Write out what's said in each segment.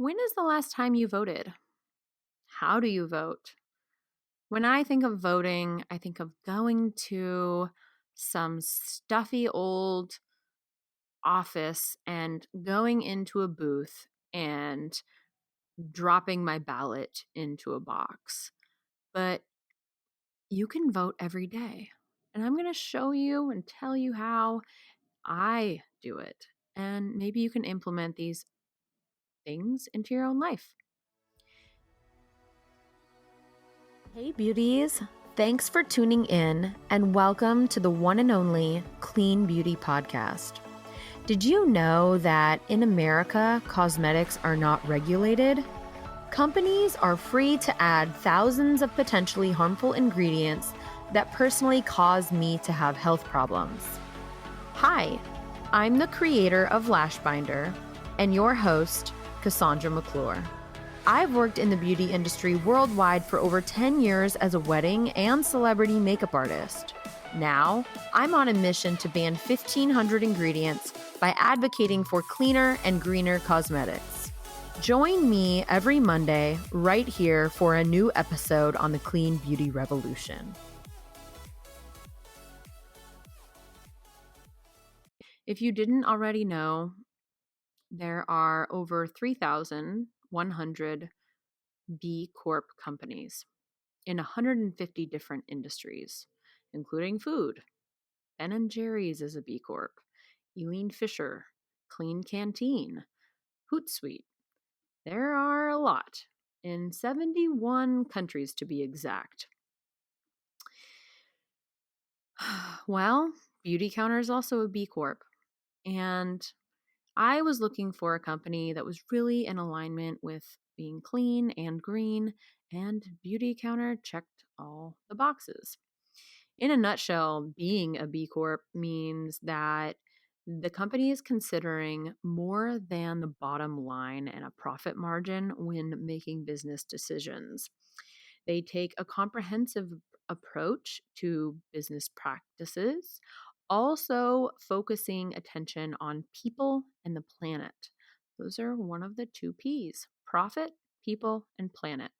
When is the last time you voted? How do you vote? When I think of voting, I think of going to some stuffy old office and going into a booth and dropping my ballot into a box. But you can vote every day. And I'm going to show you and tell you how I do it. And maybe you can implement these things into your own life. Hey beauties, thanks for tuning in and welcome to the one and only Clean Beauty Podcast. Did you know that in America, cosmetics are not regulated? Companies are free to add thousands of potentially harmful ingredients that personally cause me to have health problems. Hi, I'm the creator of Lash Binder and your host, Cassandra McClure. I've worked in the beauty industry worldwide for over 10 years as a wedding and celebrity makeup artist. Now, I'm on a mission to ban 1,500 ingredients by advocating for cleaner and greener cosmetics. Join me every Monday right here for a new episode on the Clean Beauty Revolution. If you didn't already know, there are over 3,100 B Corp companies in 150 different industries, including food. Ben & Jerry's is a B Corp. Eileen Fisher, Clean Canteen, Hootsuite. There are a lot, in 71 countries to be exact. Well, Beauty Counter is also a B Corp. And I was looking for a company that was really in alignment with being clean and green, and Beauty Counter checked all the boxes. In a nutshell, being a B Corp means that the company is considering more than the bottom line and a profit margin when making business decisions. They take a comprehensive approach to business practices, also focusing attention on people and the planet. Those are one of the two P's: profit, people, and planet.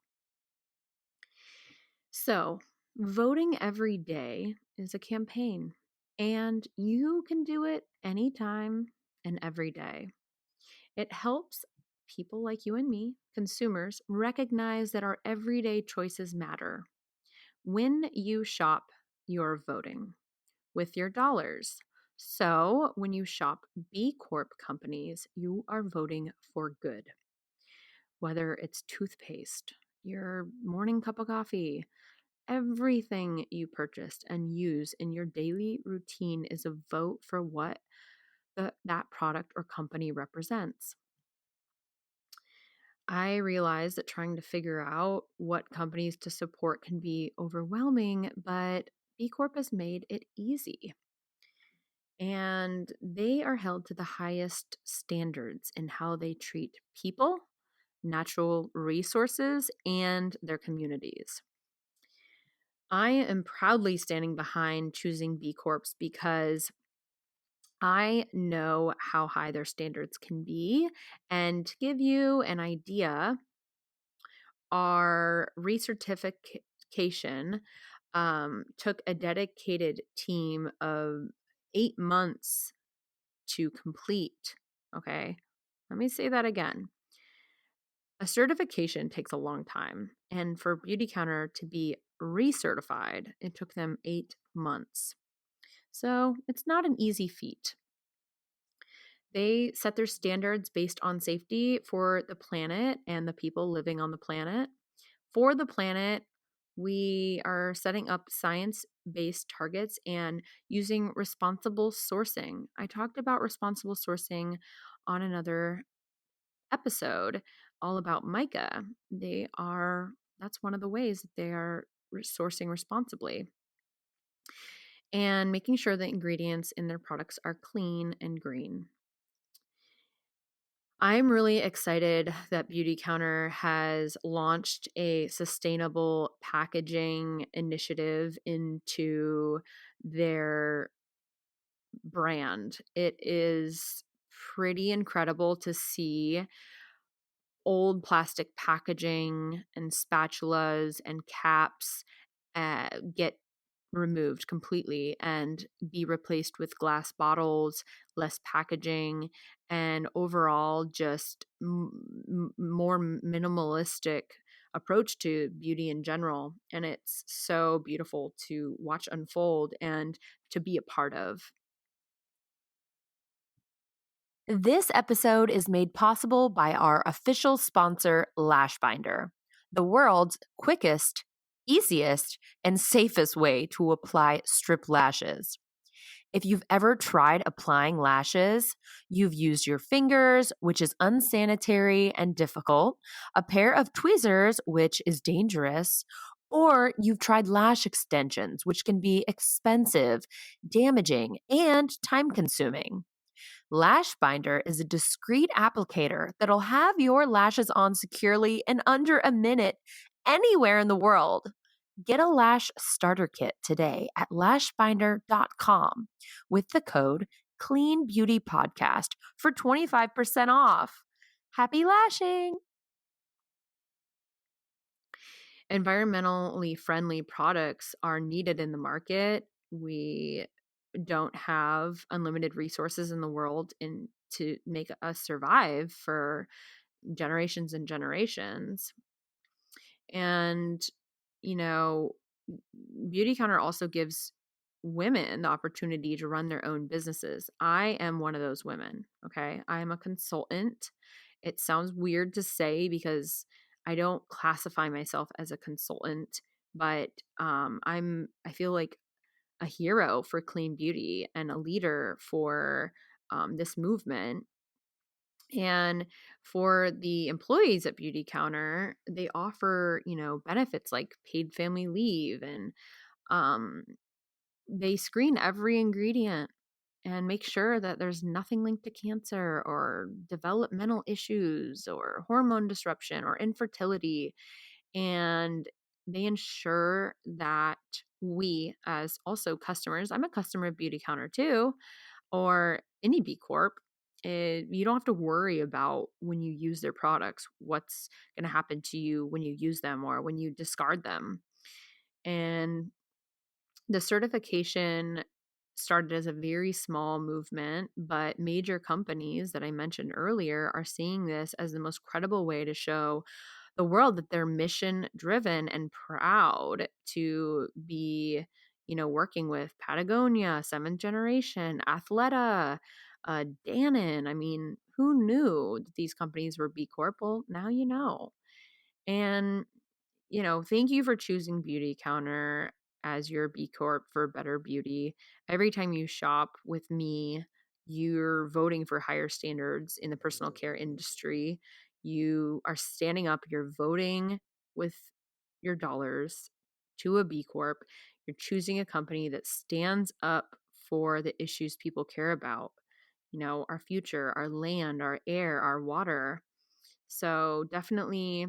So, voting every day is a campaign, and you can do it anytime and every day. It helps people like you and me, consumers, recognize that our everyday choices matter. When you shop, you're voting with your dollars. So, when you shop B Corp companies, you are voting for good. Whether it's toothpaste, your morning cup of coffee, everything you purchased and use in your daily routine is a vote for what that product or company represents. I realize that trying to figure out what companies to support can be overwhelming, but B Corp has made it easy. And they are held to the highest standards in how they treat people, natural resources, and their communities. I am proudly standing behind choosing B Corps because I know how high their standards can be. And to give you an idea, our recertification took a dedicated team of 8 months to complete. Okay, let me say that again. A certification takes a long time, and for Beauty Counter to be recertified, it took them 8 months. So it's not an easy feat. They set their standards based on safety for the planet and the people living on the planet. For the planet, we are setting up science-based targets and using responsible sourcing. I talked about responsible sourcing on another episode all about mica. That's one of the ways that they are sourcing responsibly and making sure the ingredients in their products are clean and green. I'm really excited that Beauty Counter has launched a sustainable packaging initiative into their brand. It is pretty incredible to see old plastic packaging and spatulas and caps get removed completely and be replaced with glass bottles, less packaging, and overall just more minimalistic approach to beauty in general. And it's so beautiful to watch unfold and to be a part of. This episode is made possible by our official sponsor, Lash Binder, the world's quickest, easiest, and safest way to apply strip lashes. If you've ever tried applying lashes, you've used your fingers, which is unsanitary and difficult, a pair of tweezers, which is dangerous, or you've tried lash extensions, which can be expensive, damaging, and time consuming. Lash Binder is a discreet applicator that'll have your lashes on securely in under a minute anywhere in the world. Get a lash starter kit today at lashbinder.com with the code Clean Beauty Podcast for 25% off. Happy lashing! Environmentally friendly products are needed in the market. We don't have unlimited resources in the world to make us survive for generations and generations. And, you know, Beauty Counter also gives women the opportunity to run their own businesses. I am one of those women. Okay. I am a consultant. It sounds weird to say because I don't classify myself as a consultant, but I feel like a hero for clean beauty and a leader for this movement. And for the employees at Beauty Counter, they offer, benefits like paid family leave, and um, they screen every ingredient and make sure that there's nothing linked to cancer or developmental issues or hormone disruption or infertility. And they ensure that we, as also customers, I'm a customer of Beauty Counter too, or any B Corp, you don't have to worry about when you use their products, what's going to happen to you when you use them or when you discard them. And the certification started as a very small movement, but major companies that I mentioned earlier are seeing this as the most credible way to show the world that they're mission driven and proud to be, working with Patagonia, Seventh Generation, Athleta, Dannon. I mean, who knew that these companies were B Corp? Well, now you know. And thank you for choosing Beauty Counter as your B Corp for better beauty. Every time you shop with me, you're voting for higher standards in the personal care industry. You are standing up, you're voting with your dollars to a B Corp. You're choosing a company that stands up for the issues people care about. Our future, our land, our air, our water. So definitely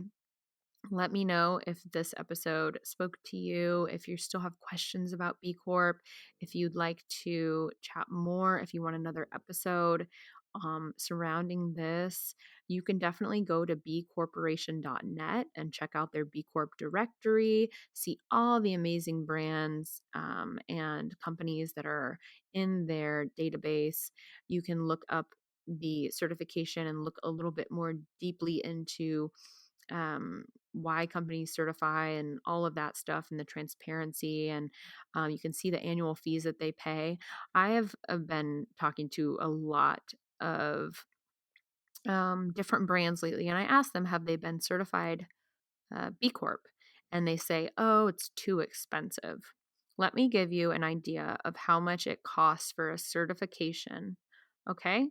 let me know if this episode spoke to you, if you still have questions about B Corp, if you'd like to chat more, if you want another episode surrounding this. You can definitely go to bcorporation.net and check out their B Corp directory, see all the amazing brands and companies that are in their database. You can look up the certification and look a little bit more deeply into why companies certify and all of that stuff and the transparency. And you can see the annual fees that they pay. I have been talking to a lot of different brands lately, and I asked them, have they been certified B Corp? And they say, oh, it's too expensive. Let me give you an idea of how much it costs for a certification. Okay.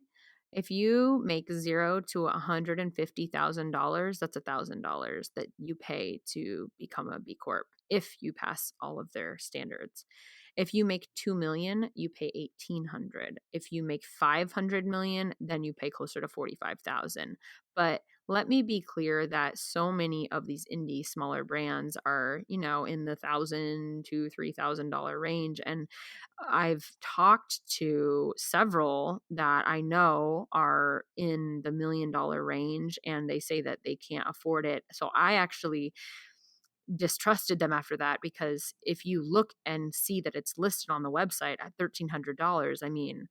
If you make $0 to $150,000, that's $1,000 that you pay to become a B Corp if you pass all of their standards. If you make 2 million, you pay 1,800. If you make 500 million, then you pay closer to 45,000. But let me be clear that so many of these indie smaller brands are, in the $1,000 to $3,000 range. And I've talked to several that I know are in the $1 million range, and they say that they can't afford it. So I actually distrusted them after that, because if you look and see that it's listed on the website at $1,300, I mean,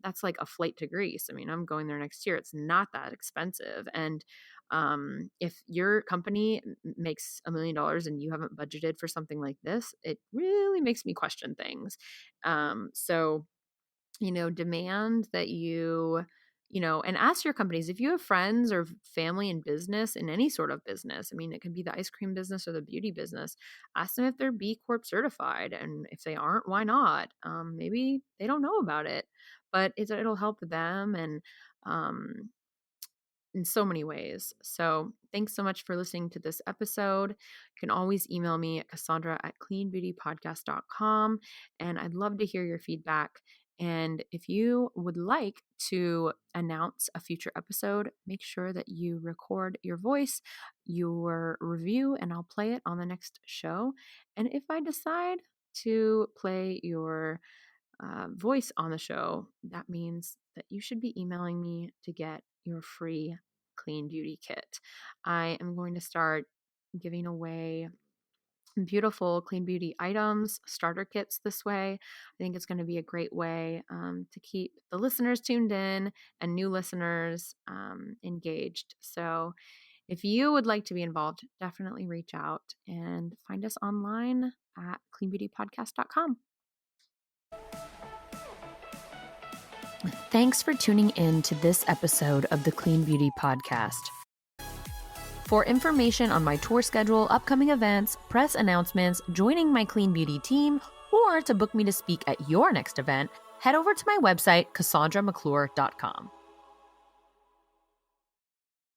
that's like a flight to Greece. I mean, I'm going there next year. It's not that expensive. And if your company makes $1 million and you haven't budgeted for something like this, it really makes me question things. So demand that and ask your companies if you have friends or family in business, in any sort of business. I mean, it could be the ice cream business or the beauty business. Ask them if they're B Corp certified. And if they aren't, why not? Maybe they don't know about it, but it'll help them. And um, in so many ways. So thanks so much for listening to this episode. You can always email me at cassandra@cleanbeautypodcast.com, and I'd love to hear your feedback. And if you would like to announce a future episode, make sure that you record your voice, your review, and I'll play it on the next show. And if I decide to play your voice on the show, that means that you should be emailing me to get your free clean beauty kit. I am going to start giving away beautiful clean beauty items, starter kits this way. I think it's going to be a great way to keep the listeners tuned in and new listeners engaged. So if you would like to be involved, definitely reach out and find us online at cleanbeautypodcast.com. Thanks for tuning in to this episode of the Clean Beauty Podcast. For information on my tour schedule, upcoming events, press announcements, joining my Clean Beauty team, or to book me to speak at your next event, head over to my website, CassandraMcClure.com.